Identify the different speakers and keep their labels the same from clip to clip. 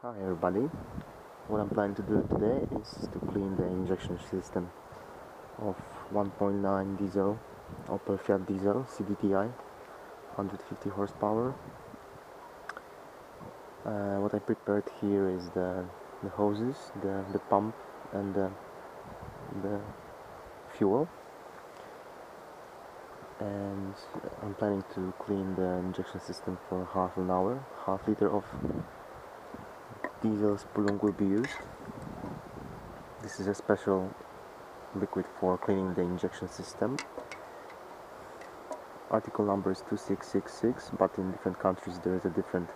Speaker 1: Hi everybody, what I'm planning to do today is to clean the injection system of 1.9 diesel Opel Fiat diesel CDTI 150 horsepower. What I prepared here is the hoses, the pump and the fuel, and I'm planning to clean the injection system for half an hour. Half liter of diesel Spülung will be used. This is a special liquid for cleaning the injection system. Article number is 2666, but in different countries there is a different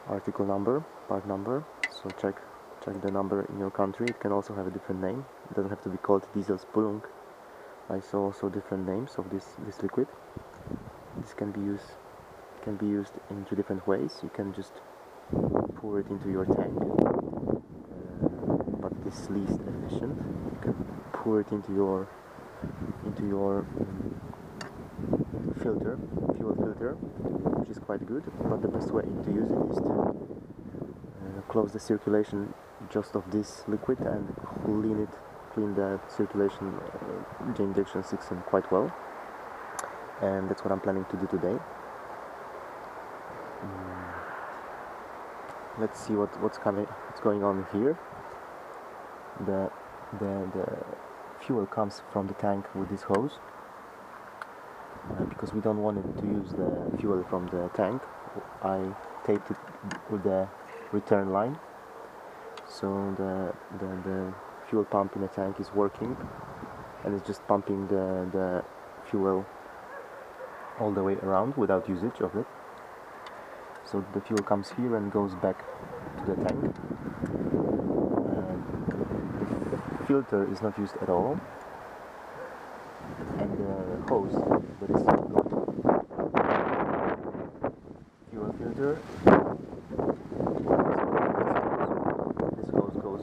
Speaker 1: article number, part number, so check the number in your country. It can also have a different name. It doesn't have to be called diesel Spülung. I saw also different names of this liquid. This can be used in two different ways. You can just pour it into your tank, but this is least efficient. You can pour it into your fuel filter, which is quite good, but the best way to use it is to close the circulation just of this liquid and clean the circulation the injection system quite well, and that's what I'm planning to do today. Let's see what's going on here. The fuel comes from the tank with this hose. Because we don't want it to use the fuel from the tank, I taped it with the return line, so the fuel pump in the tank is working and it's just pumping the fuel all the way around without usage of it. So the fuel comes here and goes back to the tank. The filter is not used at all, and the hose that is going to fuel filter, this hose goes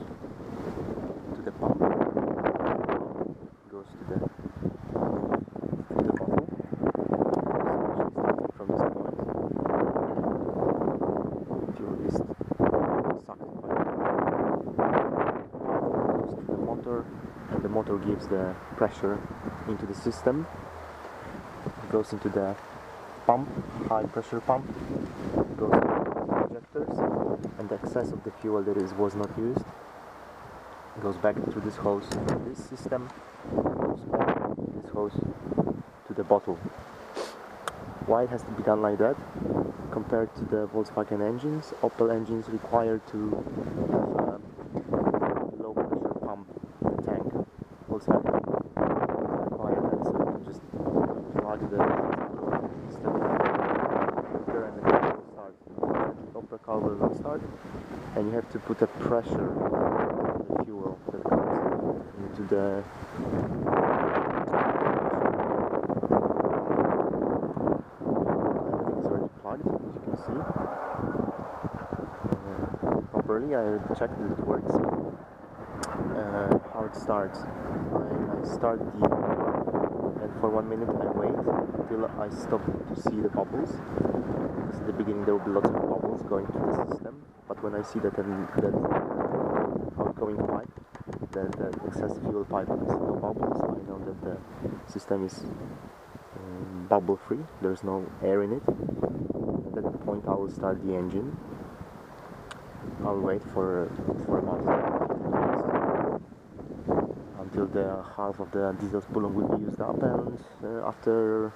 Speaker 1: to the pump, goes to the bottle, from this point. Fuel is sucked by goes to the motor, and the motor gives the pressure into the system. It goes into the pump, high pressure pump, goes to the injectors, and the excess of the fuel that was not used goes back through this hose to this system, goes back this hose to the bottle. Why it has to be done like that? Compared to the Volkswagen engines, Opel engines require to have a low pressure pump tank. Volkswagen require that, so you can just plug the system filter and the car will start. Opel car will not start, and you have to put a pressure on the fuel that comes into the plugged, as you can see, properly. I checked that it works. How it starts, I start the and for 1 minute I wait till I stop to see the bubbles, because at the beginning there will be lots of bubbles going to the system, but when I see that outgoing pipe, the excess fuel pipe has no bubbles, I know that the system is bubble free, there's no air in it. At that point I will start the engine. I'll wait for about 15 minutes until the half of the diesel Spülung will be used up, and after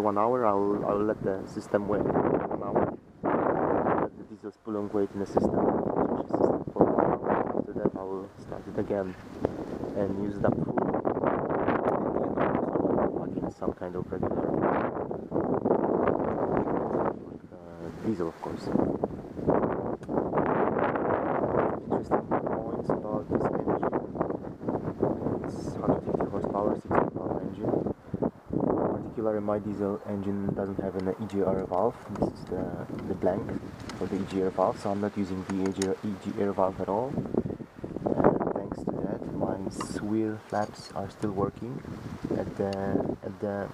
Speaker 1: 1 hour I'll let the system wait 1 hour. Let the diesel Spülung wait in the system for 1 hour. After that I will start it again and use it up full. And then of course I will plug in some kind of regular diesel, of course. Interesting points about this engine. It's 150 horsepower, 6 horsepower engine. Particularly my diesel engine doesn't have an EGR valve. This is the blank for the EGR valve, so I'm not using the EGR valve at all. And thanks to that, my swirl flaps are still working at the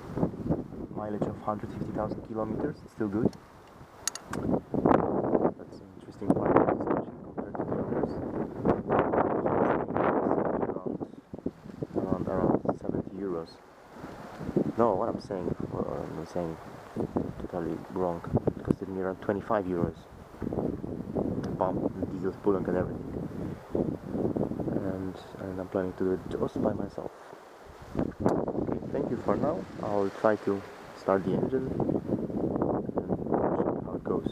Speaker 1: mileage of 150,000 kilometers. It's still good. That's an interesting part of this engine. what I'm saying. I'm saying totally wrong, because it me around 25 euros. The pump, the diesel, spooling and everything. And I'm planning to do it just by myself. Okay, thank you for now. I'll try to start the engine and show you how it goes.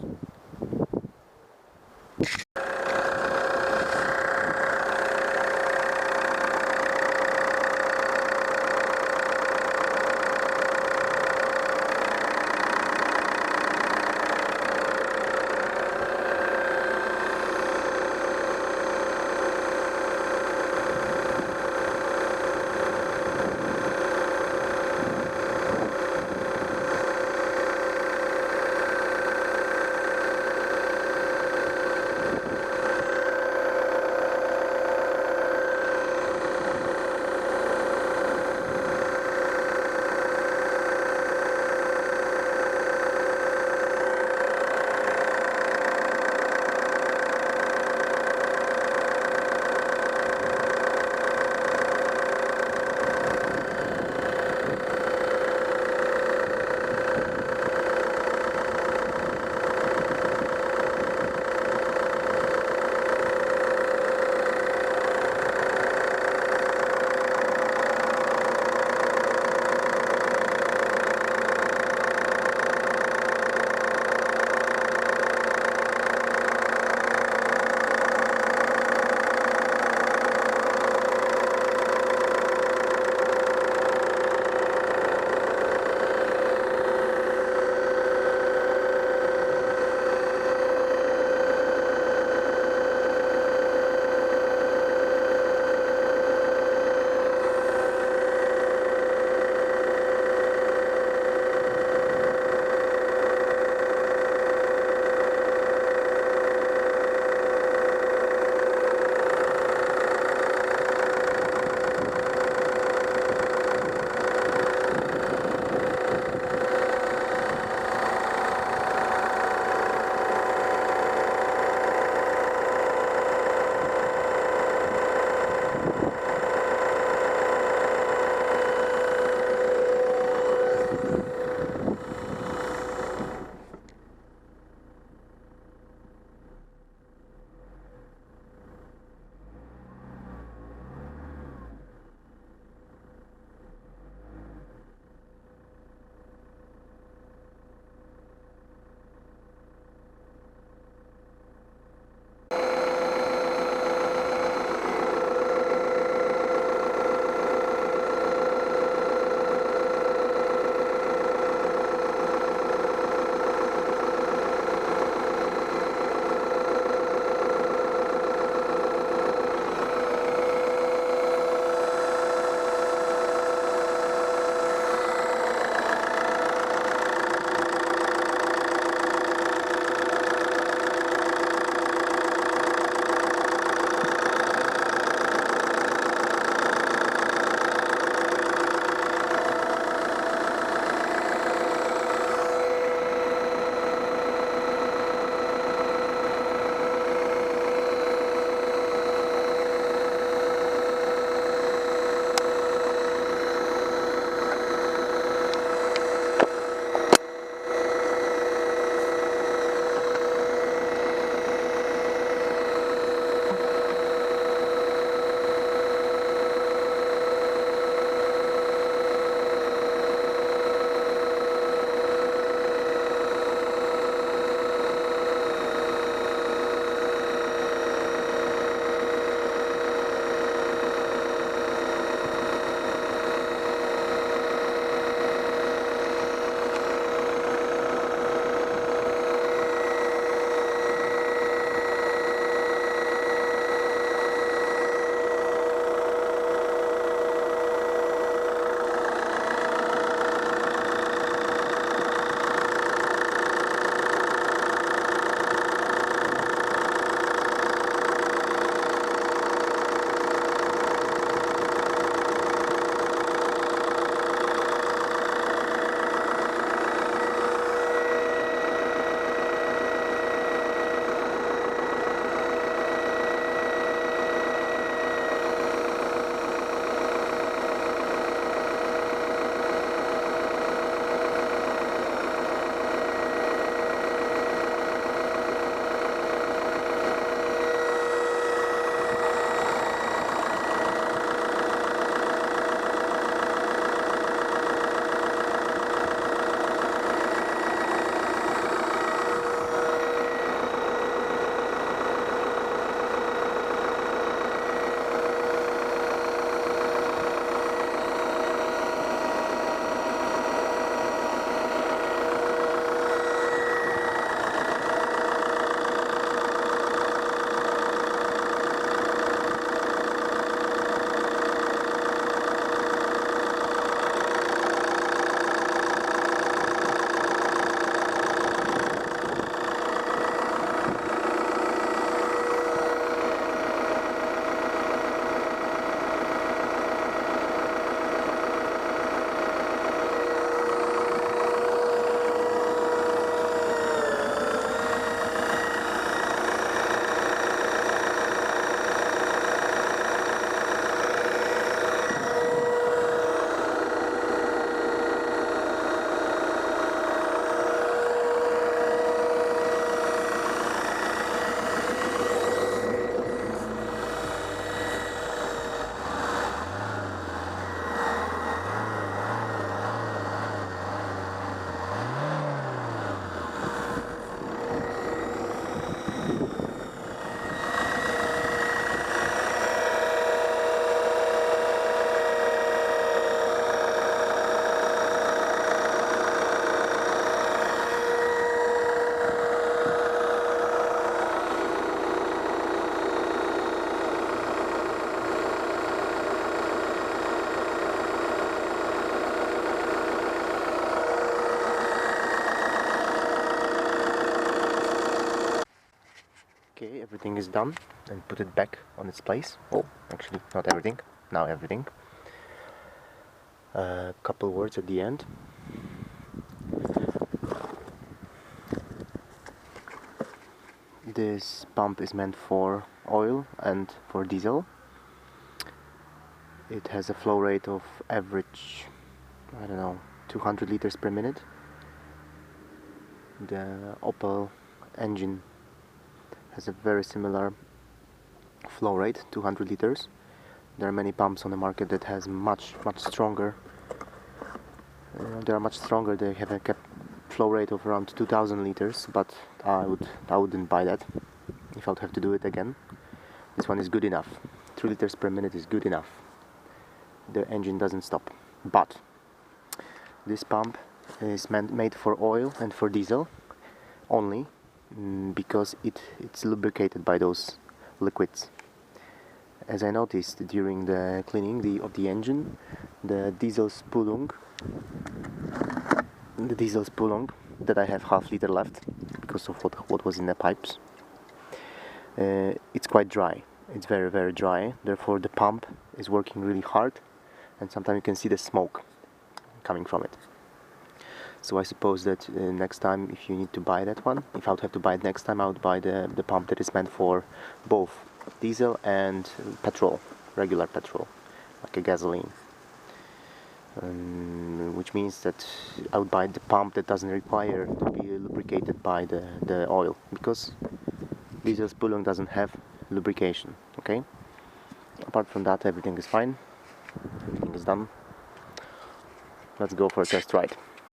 Speaker 1: Okay, everything is done, and put it back on its place. Oh, actually not everything, now everything. Couple words at the end. This pump is meant for oil and for diesel. It has a flow rate of average, I don't know, 200 liters per minute. The Opel engine has a very similar flow rate, 200 liters. There are many pumps on the market that has much stronger. They are much stronger. They have a flow rate of around 2000 liters, but I wouldn't buy that if I would have to do it again. This one is good enough. 3 liters per minute is good enough. The engine doesn't stop. But this pump is made for oil and for diesel only, because it's lubricated by those liquids. As I noticed during the cleaning of the engine, the diesel Spülung that I have half liter left because of what was in the pipes, it's quite dry. It's very dry. Therefore the pump is working really hard, and sometimes you can see the smoke coming from it. So I suppose that next time, if you need to buy that one, if I would have to buy it next time, I would buy the pump that is meant for both diesel and petrol, regular petrol, like a gasoline. Which means that I would buy the pump that doesn't require to be lubricated by the oil, because diesel Spülung doesn't have lubrication. Okay. Apart from that, everything is fine. Everything is done. Let's go for a test ride.